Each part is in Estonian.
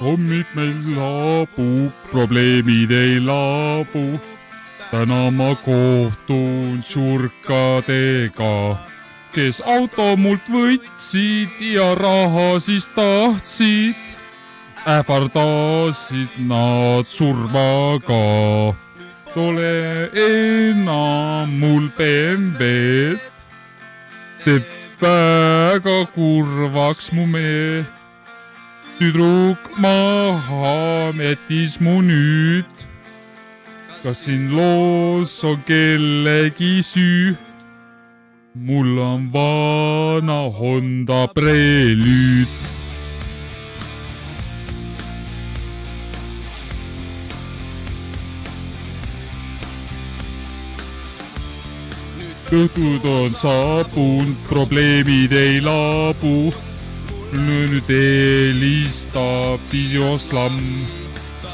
hommik meil laabub, probleemid ei laabu. Täna ma kohtun surkadega, kes auto mult võtsid ja raha siis tahtsid. Ähvardasid nad surmaga. Tole enam mul BMW-d, teeb väga kurvaks mu mee. Tüdruk maha jättis mu nüüd. Kas siin loos on kellegi süü? Mul on vana Honda Prelude. Õhtud on saabunud, probleemid ei laabu. Nüüd helistab videoslamm.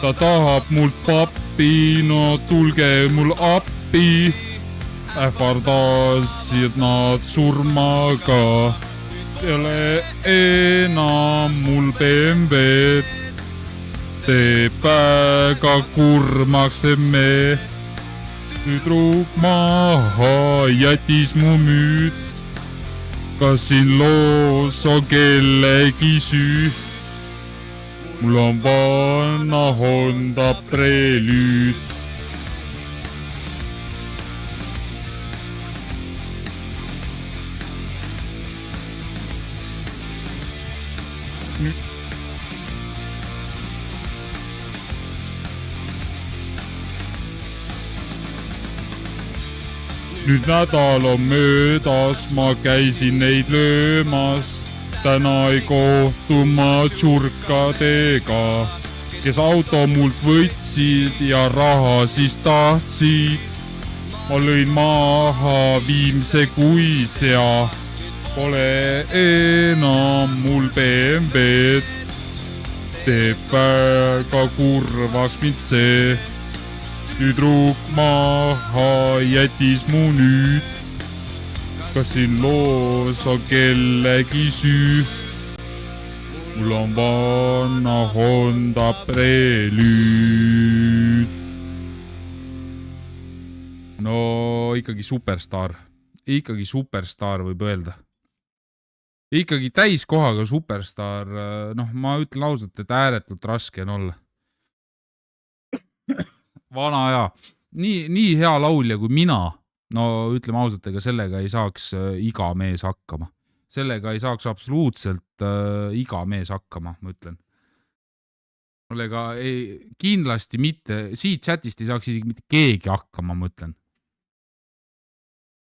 Ta tahab mult pappi, no tulge mul appi. Ähvardasid nad surmaga. Ei ole enam mul BMW-d. Teeb väga kurmaks see mee. Tüdruk maha jättis mu müüd. Kas siin loos on kellegi süü? Mul on vana Honda Prelude. Nüüd nädal on möödas, ma käisin neid löömas. Täna ei kohtu ma tšurkadega, kes auto mult võtsid ja raha siis tahtsid. Ma lõin maha viimse kuisja, pole enam mul BMW-d. Teeb väga kurvaks mind see. Tüdruk maha jättis mu nüüd. Kas siin loos on kellegi süü? Mul on vana Honda Prelude. No ikkagi superstar. Ikkagi superstar võib öelda. Ikkagi täiskohaga superstar. Noh, ma ütlen ausalt, et ääretult raske on olla. Vana hea. Nii hea laulja kui mina. No ütleme ausalt, ega sellega ei saaks iga mees hakkama. Sellega ei saaks absoluutselt iga mees hakkama, ma ütlen. Kindlasti mitte, siit chatist ei saaks isegi mitte keegi hakkama, ma ütlen.